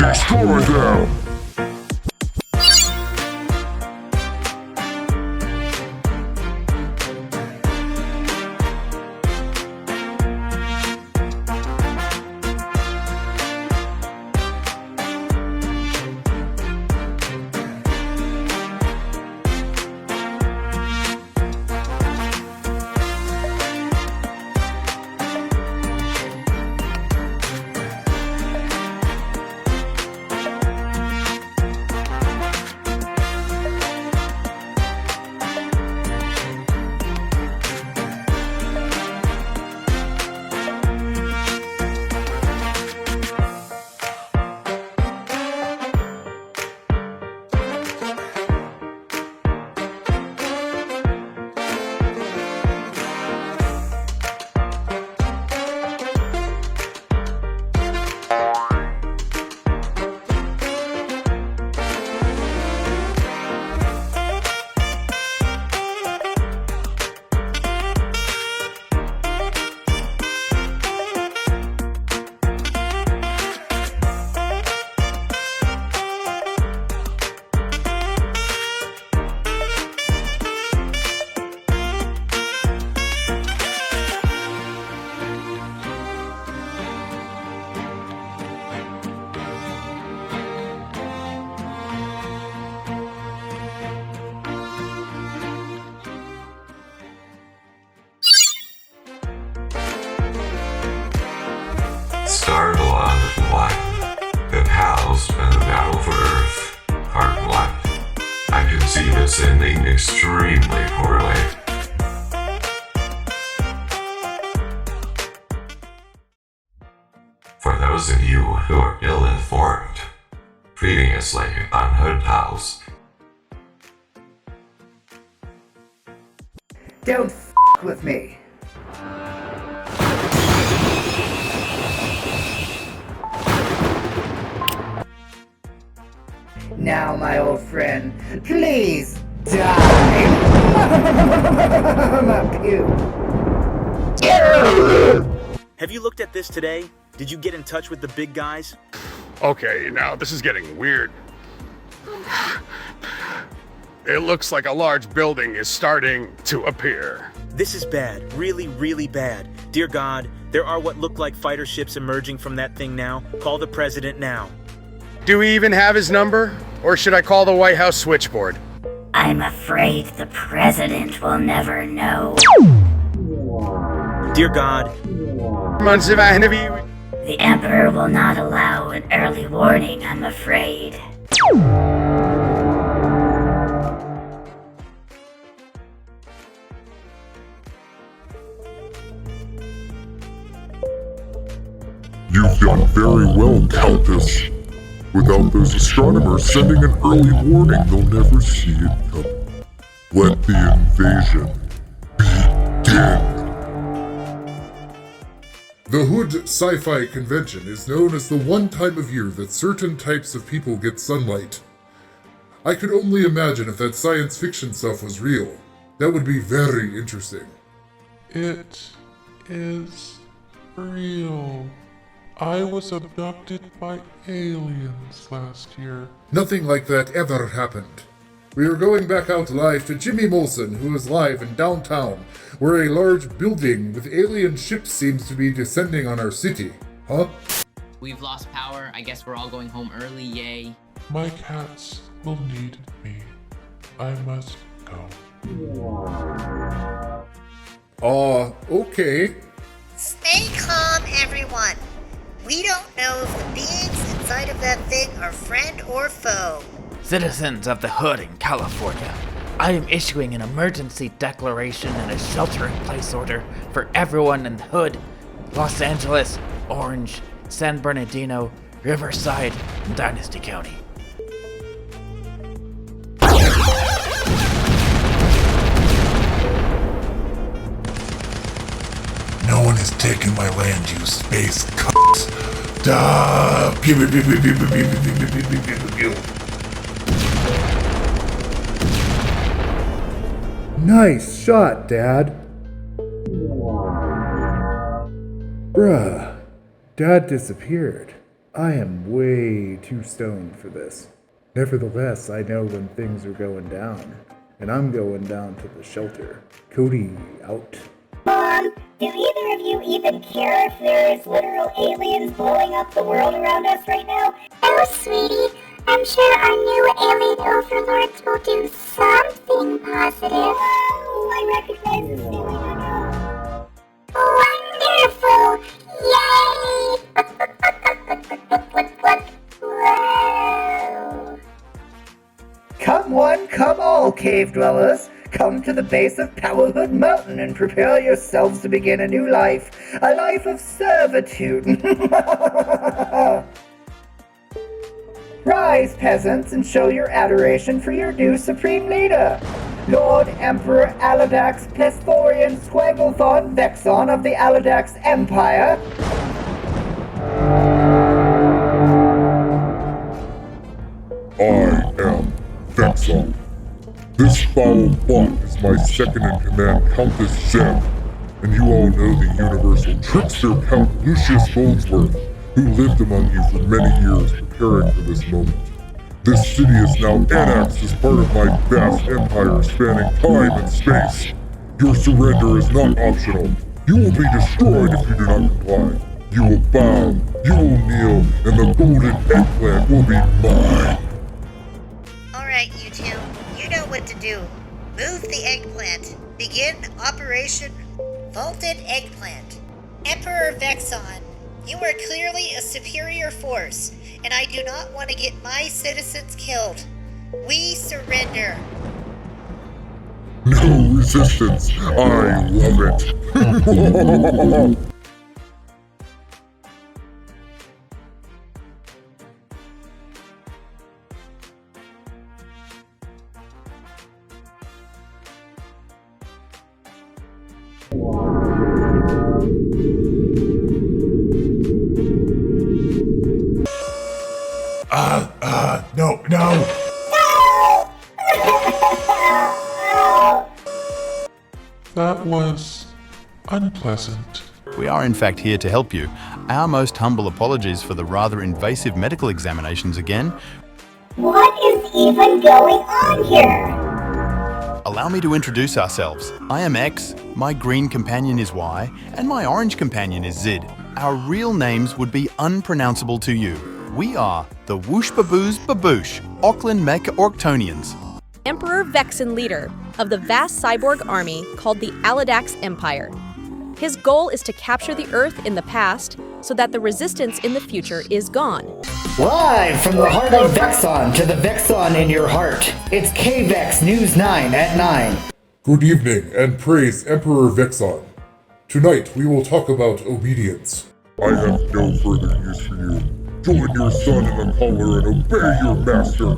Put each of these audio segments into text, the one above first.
Destroy them! Starvlog 1. The Pals and the Battle for Earth. Part 1. I can see this ending extremely poorly. For those of you who are ill-informed, previously on Hood Palz. Don't with me. Now, my old friend, please die. Pew. Have you looked at this today? Did you get in touch with the big guys? Okay, now this is getting weird. It looks like a large building is starting to appear. This is bad. Really, really bad. Dear God, there are what look like fighter ships emerging from that thing now. Call the president now. Do we even have his number? Or should I call the White House switchboard? I'm afraid the president will never know. Dear God, the Emperor will not allow an early warning, I'm afraid. You've done very well, Countess. Without those astronomers sending an early warning, they'll never see it coming. Let the invasion begin. The Hood Sci-Fi Convention is known as the one time of year that certain types of people get sunlight. I could only imagine if that science fiction stuff was real. That would be very interesting. It is real. I was abducted by aliens last year. Nothing like that ever happened. We are going back out live to Jimmy Molson, who is live in downtown, where a large building with alien ships seems to be descending on our city. Huh? We've lost power. I guess we're all going home early. Yay. My cats will need me. I must go. Okay. Stay calm, everyone. We don't know if the beings inside of that thing are friend or foe. Citizens of the Hood in California, I am issuing an emergency declaration and a shelter-in-place order for everyone in the Hood, Los Angeles, Orange, San Bernardino, Riverside, and Dynasty County. No one is taking my land, you space cocks. Duh. Pew, pew, pew, pew, pew, pew, pew, pew, pew, pew, pew, pew. Nice shot, Dad. Bruh, Dad disappeared. I am way too stoned for this. Nevertheless, I know when things are going down, and I'm going down to the shelter. Cody, out. Mom, do either of you even care if there's literal aliens blowing up the world around us right now? Oh, sweetie, I'm sure our new alien overlords will do something positive. Oh, I recognize this feeling, I know. Wonderful! Yay! Whoa! Come one, come all, cave dwellers. Come to the base of Hood Mountain and prepare yourselves to begin a new life. A life of servitude. Rise, peasants, and show your adoration for your new supreme leader, Lord Emperor Alladax Empire Vexon of the Alladax Empire. I am Vexon. This foul bot is my second-in-command, Countess Zeb, and you all know the universal trickster Count Lucius Goldsworth, who lived among you for many years preparing for this moment. This city is now annexed as part of my vast empire spanning time and space. Your surrender is not optional. You will be destroyed if you do not comply. You will bow, you will kneel, and the golden eggplant will be mine. Alright, you two. You know what to do. Move the eggplant. Begin Operation Vaulted Eggplant. Emperor Vexon, you are clearly a superior force, and I do not want to get my citizens killed. We surrender. No resistance. I love it. No. That was unpleasant. We are in fact here to help you. Our most humble apologies for the rather invasive medical examinations again. What is even going on here? Allow me to introduce ourselves. I am X, my green companion is Y, and my orange companion is Z. Our real names would be unpronounceable to you. We are the Whoosh Baboos Baboosh, Auckland Mecha Orktonians. Emperor Vexon leader of the vast cyborg army called the Alladax Empire. His goal is to capture the Earth in the past so that the resistance in the future is gone. Live from the heart of Vexon to the Vexon in your heart, it's KVEX News 9 at 9. Good evening, and praise Emperor Vexon. Tonight we will talk about obedience. I have no further use for you. Join your son in the collar and obey your master.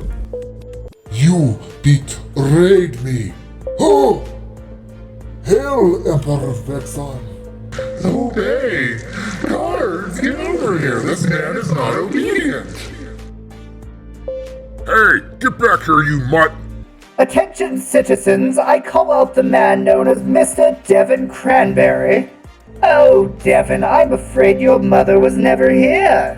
You betrayed me. Oh! Hail, Emperor Vexon. Obey! Guards, get over here. This man is not obedient. Hey, get back here, you mutt. Attention citizens, I call out the man known as Mr. Devin Cranberry. Oh, Devin, I'm afraid your mother was never here.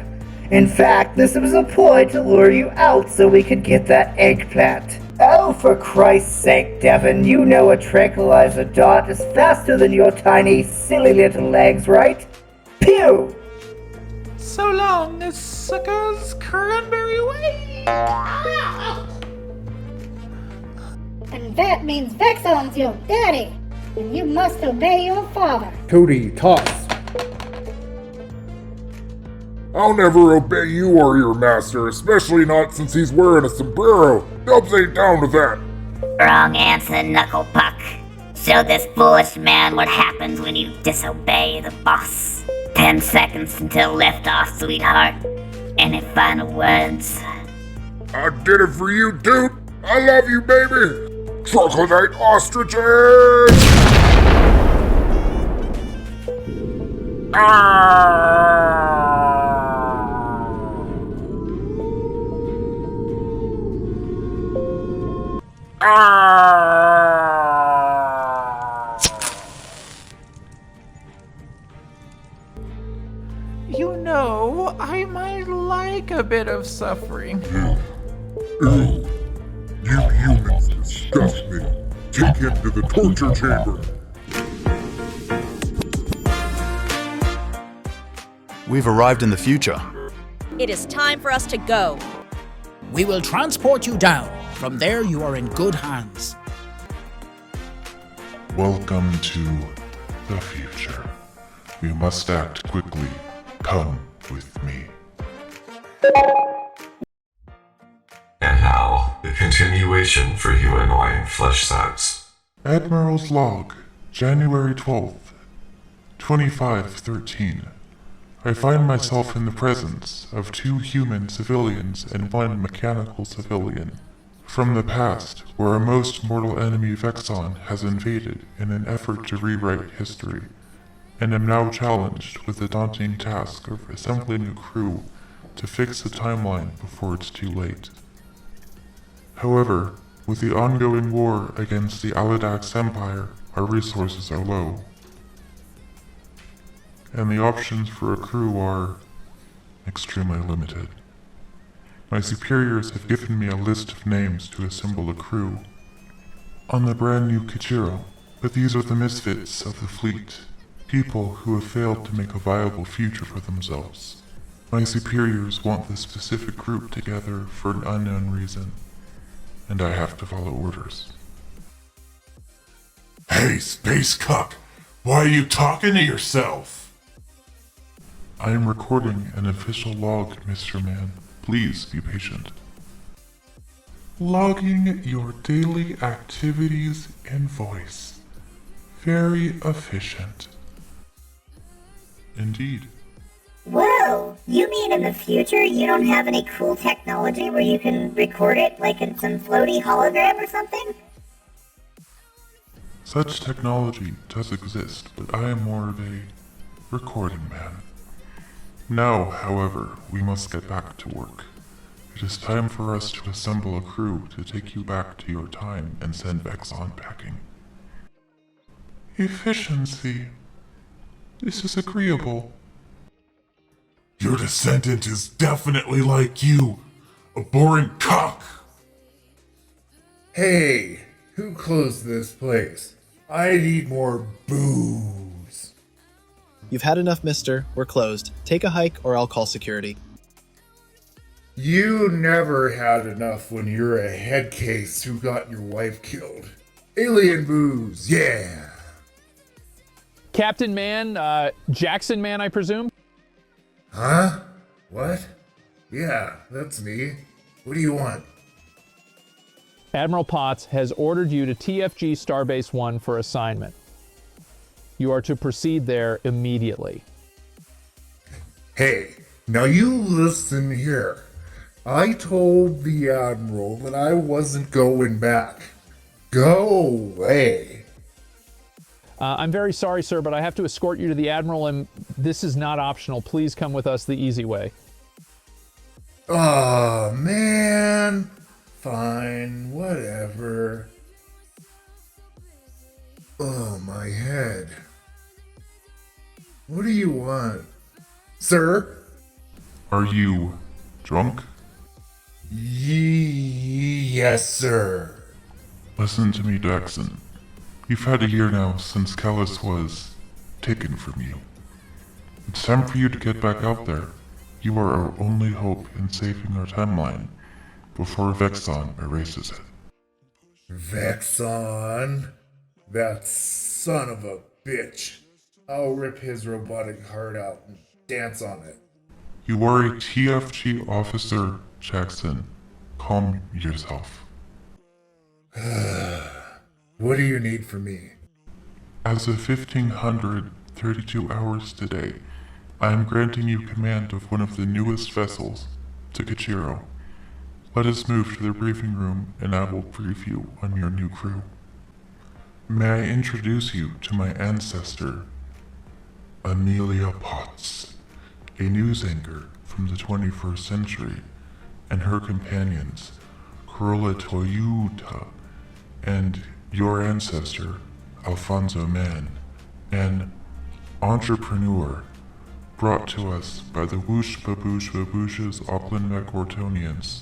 In fact, this was a ploy to lure you out so we could get that eggplant. Oh, for Christ's sake, Devin, you know a tranquilizer dot is faster than your tiny, silly little legs, right? Pew! So long, this sucker's cranberry way. And that means Vexon's your daddy, and you must obey your father. Cody, toss. I'll never obey you or your master, especially not since he's wearing a sombrero. Dubs ain't down with that. Wrong answer, Knucklepuck. Show this foolish man what happens when you disobey the boss. 10 seconds until liftoff, sweetheart. Any final words? I did it for you, dude. I love you, baby. Troglodyte ostriches! You know, I might like a bit of suffering. Ew. You humans disgust me. Take him to the torture chamber. We've arrived in the future. It is time for us to go. We will transport you down. From there, you are in good hands. Welcome to the future. We must act quickly. Come with me. And now, the continuation for you annoying flesh sacks. Admiral's Log, January 12th, 2513. I find myself in the presence of 2 human civilians and 1 mechanical civilian. From the past, where a most mortal enemy Vexon has invaded in an effort to rewrite history, and am now challenged with the daunting task of assembling a crew to fix the timeline before it's too late. However, with the ongoing war against the Alladax Empire, our resources are low. And the options for a crew are extremely limited. My superiors have given me a list of names to assemble a crew on the brand new Kiichiro, but these are the misfits of the fleet, people who have failed to make a viable future for themselves. My superiors want this specific group together for an unknown reason, and I have to follow orders. Hey, Space Cuck, why are you talking to yourself? I am recording an official log, Mr. Man. Please be patient. Logging your daily activities in voice. Very efficient. Indeed. Whoa! You mean in the future you don't have any cool technology where you can record it like in some floaty hologram or something? Such technology does exist, but I am more of a recording man. Now, however, we must get back to work. It is time for us to assemble a crew to take you back to your time and send Vexon packing. Efficiency. This is agreeable. Your descendant is definitely like you, a boring cock. Hey, who closed this place? I need more booze. You've had enough, mister. We're closed. Take a hike or I'll call security. You never had enough when you're a head case who got your wife killed. Alien booze, yeah. Captain Man, Jackson Man, I presume? Huh? What? Yeah, that's me. What do you want? Admiral Potts has ordered you to TFG Starbase 1 for assignment. You are to proceed there immediately. Hey, now you listen here. I told the Admiral that I wasn't going back. Go away. I'm very sorry, sir, but I have to escort you to the Admiral, and this is not optional. Please come with us the easy way. Oh, man. Fine, whatever. Oh, my head. What do you want? Sir? Are you drunk? Yes, sir. Listen to me, Jackson. You've had a year now since Callus was taken from you. It's time for you to get back out there. You are our only hope in saving our timeline before Vexon erases it. Vexon? That son of a bitch. I'll rip his robotic heart out and dance on it. You are a TFG officer, Jackson. Calm yourself. What do you need from me? As of 1532 hours today, I am granting you command of one of the newest vessels to Kiichiro. Let us move to the briefing room and I will brief you on your new crew. May I introduce you to my ancestor, Amelia Potts, a news anchor from the 21st century, and her companions, Corolla Toyoota, and your ancestor, Alphie Mann, an entrepreneur, brought to us by the Whoosh Baboosh Baboosh's Auckland Macwortonians.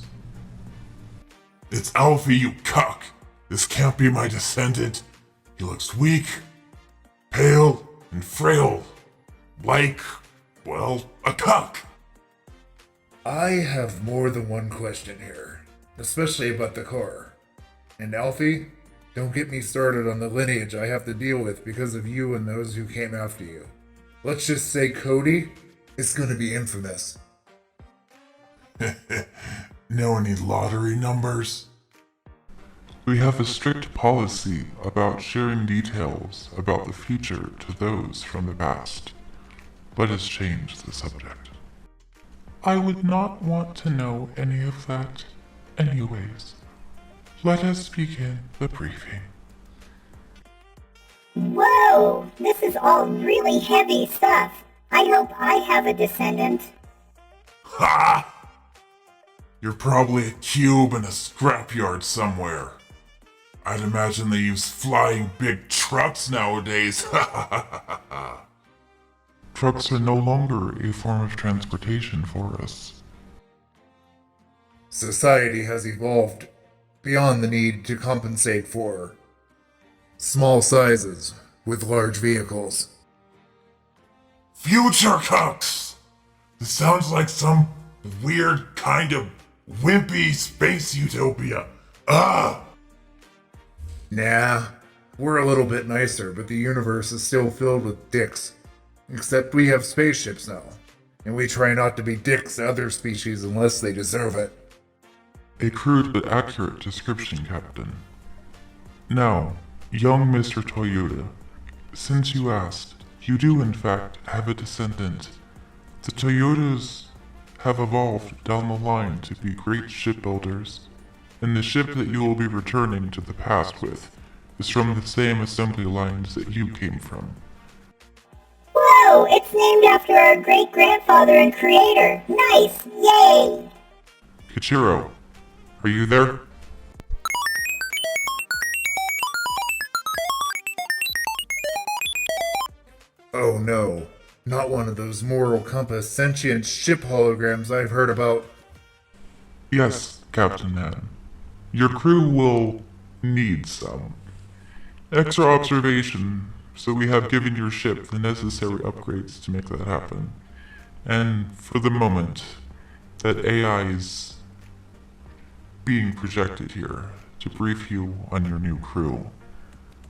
It's Alphie, you cuck! This can't be my descendant. He looks weak, pale, and frail. Like, well, a cuck. I have more than one question here, especially about the car. And Alphie, don't get me started on the lineage I have to deal with because of you and those who came after you. Let's just say Cody is gonna be infamous. Know any lottery numbers? We have a strict policy about sharing details about the future to those from the past. Let us change the subject. I would not want to know any of that anyways. Let us begin the briefing. Whoa, this is all really heavy stuff. I hope I have a descendant. Ha! You're probably a cube in a scrapyard somewhere. I'd imagine they use flying big trucks nowadays. Trucks are no longer a form of transportation for us. Society has evolved beyond the need to compensate for small sizes with large vehicles. Future cucks! This sounds like some weird kind of wimpy space utopia. Nah, we're a little bit nicer, but the universe is still filled with dicks. Except we have spaceships now, and we try not to be dicks to other species unless they deserve it. A crude but accurate description, Captain. Now, young Mr. Toyota, since you asked, you do in fact have a descendant. The Toyotas have evolved down the line to be great shipbuilders, and the ship that you will be returning to the past with is from the same assembly lines that you came from. Whoa, it's named after our great-grandfather and creator. Nice, yay! Kiichiro, are you there? Oh no, not one of those moral compass sentient ship holograms I've heard about. Yes, Captain Mann. Your crew will need some extra observation, so we have given your ship the necessary upgrades to make that happen. And for the moment, that AI is being projected here to brief you on your new crew.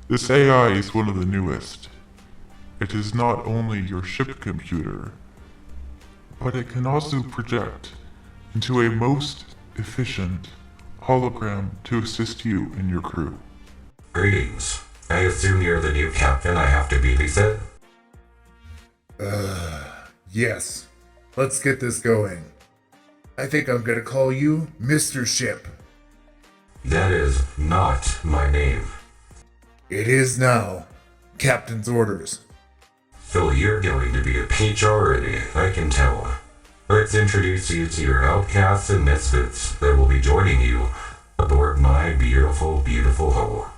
This AI is one of the newest. It is not only your ship computer, but it can also project into a most efficient hologram to assist you and your crew. Greetings. I assume you're the new captain I have to babysit? Yes. Let's get this going. I think I'm gonna call you Mr. Ship. That is not my name. It is now. Captain's orders. So you're going to be a peach already, I can tell. Let's introduce you to your outcasts and misfits that will be joining you aboard my beautiful, beautiful hull.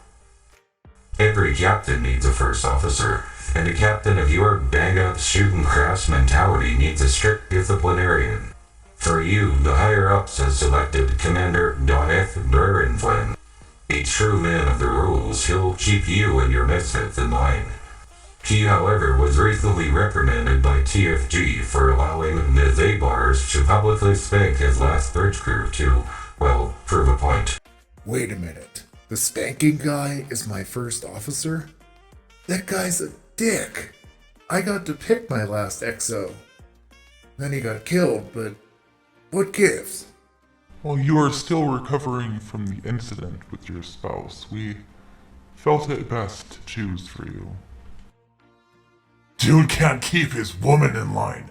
Every captain needs a first officer, and a captain of your bang-up shooting crass mentality needs a strict disciplinarian. For you, the higher-ups has selected Commander F. Flynn. A true man of the rules, he'll keep you and your misfits in line. He, however, was recently reprimanded by TFG for allowing Ms. Abars to publicly spank his last bridge crew to, well, prove a point. Wait a minute. The spanking guy is my first officer? That guy's a dick. I got to pick my last XO. Then he got killed, but what gives? While you are still recovering from the incident with your spouse, we felt it best to choose for you. Dude can't keep his woman in line.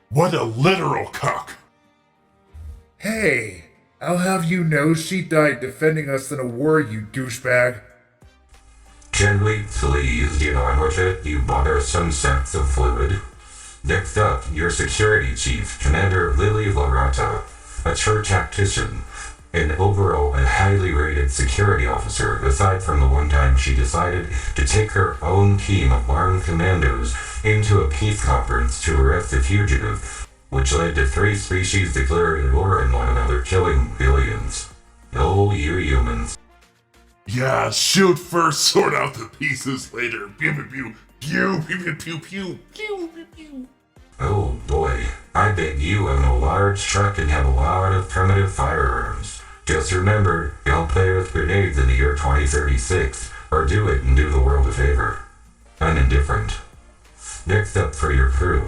What a literal cuck. Hey, I'll have you know she died defending us in a war, you douchebag. Can we please get on with it? You bought her some sacks of fluid. Next up, your security chief, Commander Lily Larata, a true tactician. and overall a highly rated security officer, aside from the one time she decided to take her own team of armed commandos into a peace conference to arrest a fugitive, which led to 3 species declaring war on one another, killing billions. Oh, you humans. Yeah, shoot first, sort out the pieces later. Pew pew pew. Pew pew pew pew pew. Pew pew pew. Oh boy, I bet you own a large truck and have a lot of primitive firearms. Just remember, don't play with grenades in the year 2036, or do it and do the world a favor. I'm indifferent. Next up for your crew,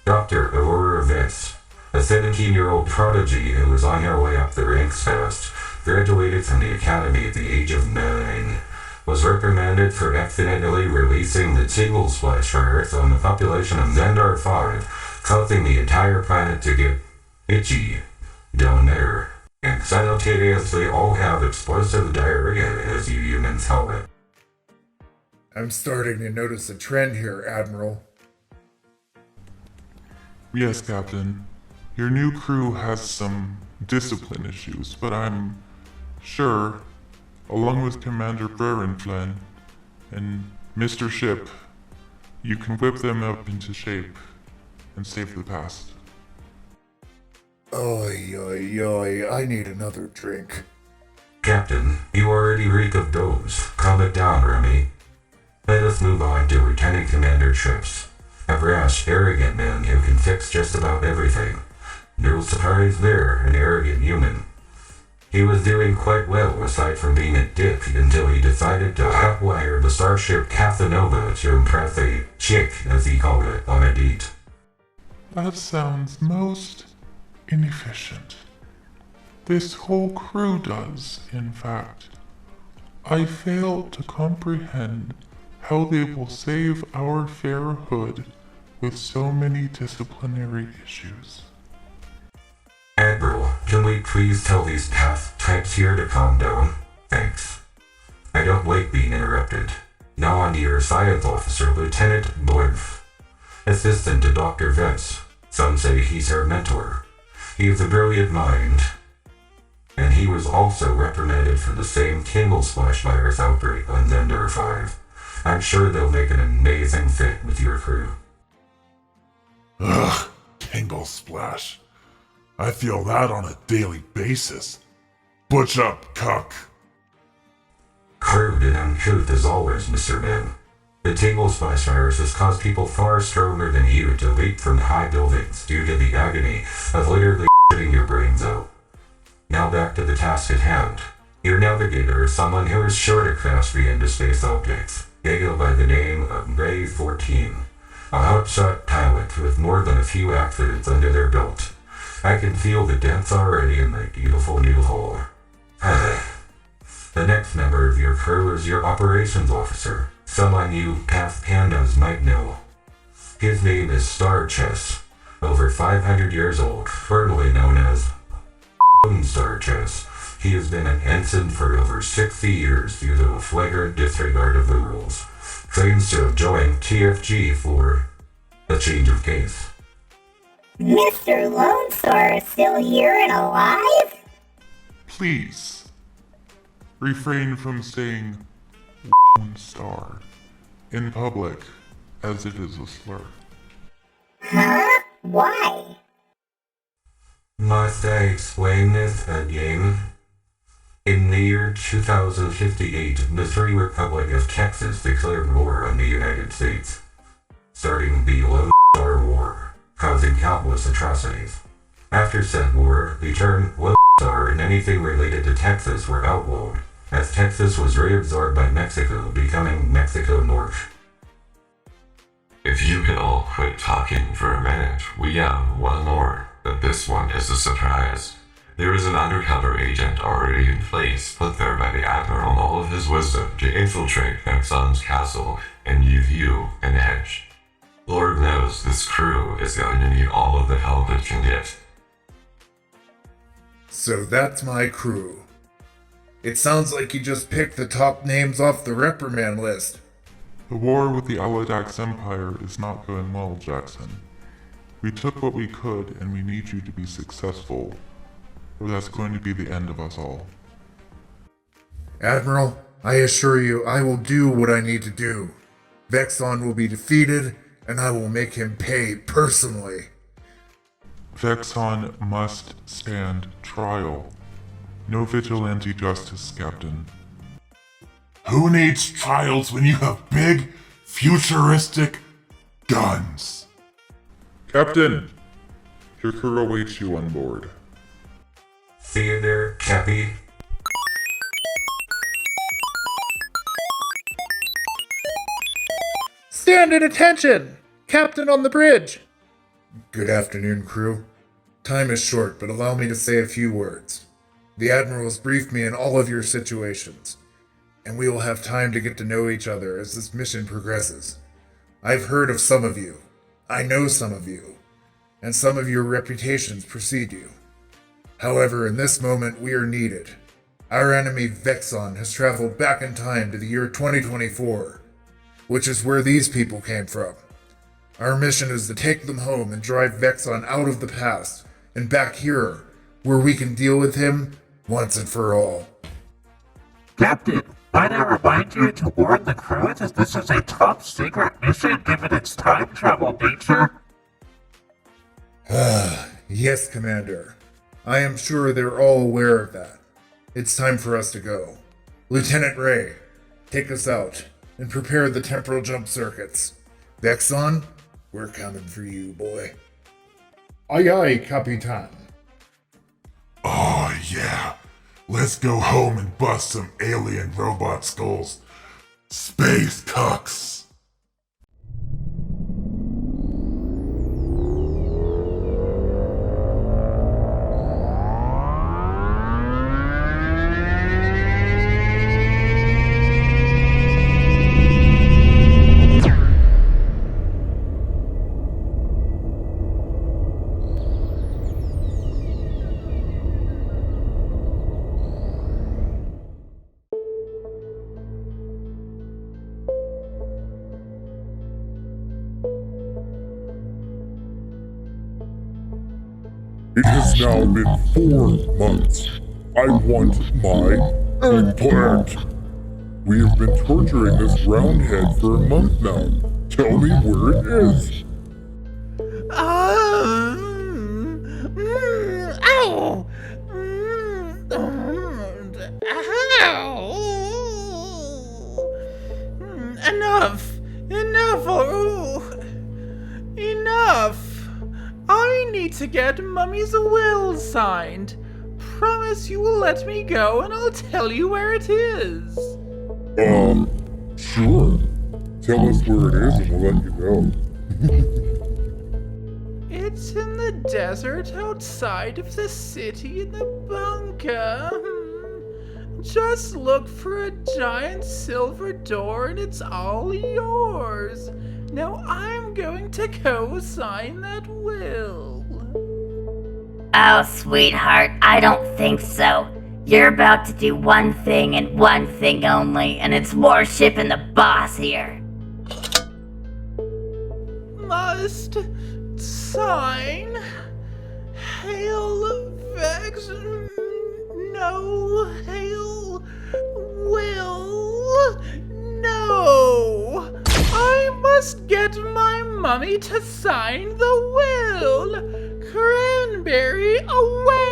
Dr. Aurora Vess, a 17-year-old prodigy who was on her way up the ranks fast, graduated from the Academy at the age of 9, was reprimanded for accidentally releasing the Tingle Splash virus on the population of Xandar 5, causing the entire planet to get itchy down there, and simultaneously all have explosive diarrhea, as you humans call it. I'm starting to notice a trend here, Admiral. Yes, Captain. Your new crew has some discipline issues, but I'm sure, along with Commander Flynn and Mr. Ship, you can whip them up into shape and save the past. Oy, oy, oy, I need another drink. Captain, you already reek of doze. Calm it down, Remy. Let us move on to Lieutenant Commander Trips, a brash, arrogant man who can fix just about everything. No surprise there, an arrogant human. He was doing quite well aside from being a dick until he decided to hotwire the starship Casanova to impress a chick, as he called it, on a date. That sounds most inefficient. This whole crew does, in fact. I fail to comprehend how they will save our fair hood with so many disciplinary issues. Admiral, can we please tell these task types here to calm down? Thanks. I don't like being interrupted. Now on to your science officer, Lieutenant Blythe. Assistant to Dr. Vess. Some say he's her mentor. He is a brilliant mind. And he was also reprimanded for the same Tingle Splash virus outbreak on Xandar 5. I'm sure they'll make an amazing fit with your crew. Ugh, Tingle Splash. I feel that on a daily basis. Butch up, cuck. Crude and uncouth as always, Mr. Mann. The Tingle Splash virus has caused people far stronger than you to leap from high buildings due to the agony of literally shitting your brains out. Now back to the task at hand. Your navigator is someone who is sure to crash the into space objects. They go by the name of Ray 14, a hotshot pilot with more than a few accidents under their belt. I can feel the dents already in my beautiful new hull. The next member of your crew is your operations officer, someone you past pandas might know. His name is Star Chess, over 500 years old, formerly known as Star Chess. He has been an ensign for over 60 years due to a flagrant disregard of the rules. Claims to have joined TFG for a change of case. Mr. Lone Star is still here and alive? Please, refrain from saying Lone Star in public, as it is a slur. Huh? Why? Must I explain this again? In the year 2058, the Free Republic of Texas declared war on the United States, starting the Lone Star War, causing countless atrocities. After said war, the term Lone Star and anything related to Texas were outlawed, as Texas was reabsorbed by Mexico, becoming Mexico North. If you could all quit talking for a minute, we have one more, but this one is a surprise. There is an undercover agent already in place, put there by the Admiral and all of his wisdom to infiltrate Vexon's castle and give you an edge. Lord knows this crew is going to need all of the help it can get. So that's my crew. It sounds like you just picked the top names off the reprimand list. The war with the Alladax Empire is not going well, Jackson. We took what we could, and we need you to be successful. or that's going to be the end of us all. Admiral, I assure you I will do what I need to do. Vexon will be defeated, and I will make him pay personally. Vexon must stand trial. No vigilante justice, Captain. Who needs trials when you have big, futuristic guns? Captain, your crew awaits you on board. See you there, Cappy. Stand at attention! Captain on the bridge! Good afternoon, crew. Time is short, but allow me to say a few words. The Admiral has briefed me in all of your situations, and we will have time to get to know each other as this mission progresses. I've heard of some of you. I know some of you. And some of your reputations precede you. However, in this moment, we are needed. Our enemy, Vexon, has traveled back in time to the year 2024, which is where these people came from. Our mission is to take them home and drive Vexon out of the past and back here, where we can deal with him once and for all. Captain, might I remind you to warn the crew that this is a top secret mission given its time travel nature? Yes, Commander. I am sure they're all aware of that. It's time for us to go. Lieutenant Ray, take us out and prepare the temporal jump circuits. Vexon, we're coming for you, boy. Aye aye, Capitan. Oh yeah, let's go home and bust some alien robot skulls. Space cucks. It has now been 4 months. I want my eggplant. We have been torturing this roundhead for a month now. Tell me where it is. Ow! Enough! Enough! I need to get Mummy's will signed. Promise you will let me go and I'll tell you where it is. Sure. Tell us where it is and we'll let you go. It's in the desert outside of the city in the bunker. Just look for a giant silver door and it's all yours. Now I'm going to co-sign that will. Oh, sweetheart, I don't think so. You're about to do one thing and one thing only, and it's worshiping the boss here. Must sign. Hail Vex. No. Hail Will. No. I must get my mummy to sign the will. Cranberry away.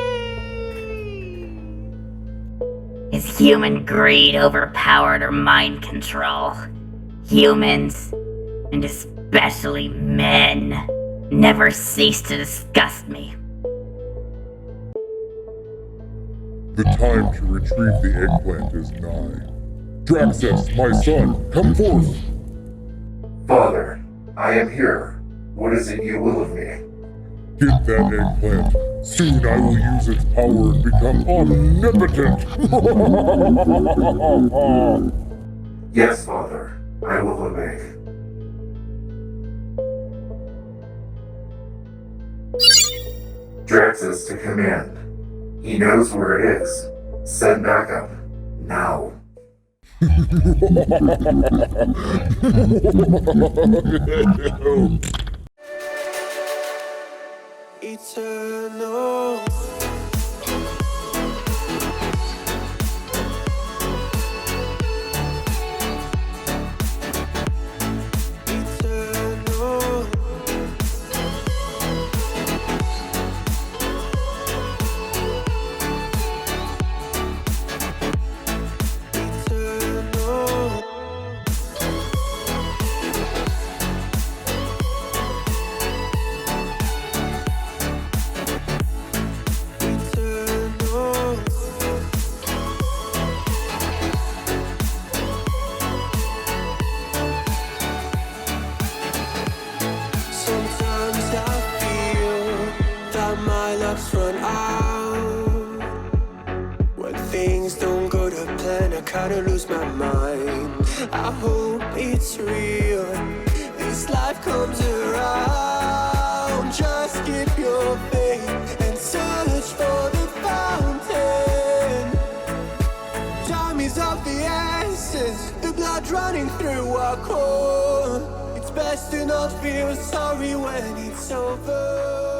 Is human greed overpowered or mind control? Humans, and especially men, never cease to disgust me. The time to retrieve the eggplant is nigh. Draxus, my son, come forth! Father, I am here. What is it you will of me? Get that eggplant. Soon I will use its power and become omnipotent! Yes, Father, I will obey. Draxus to command. He knows where it is. Send backup. Now. Eternal. down. When things don't go to plan, I kinda lose my mind. I hope it's real, this life comes around. Just keep your faith and search for the fountain. Time is of the essence, the blood running through our core. It's best to not feel sorry when it's over.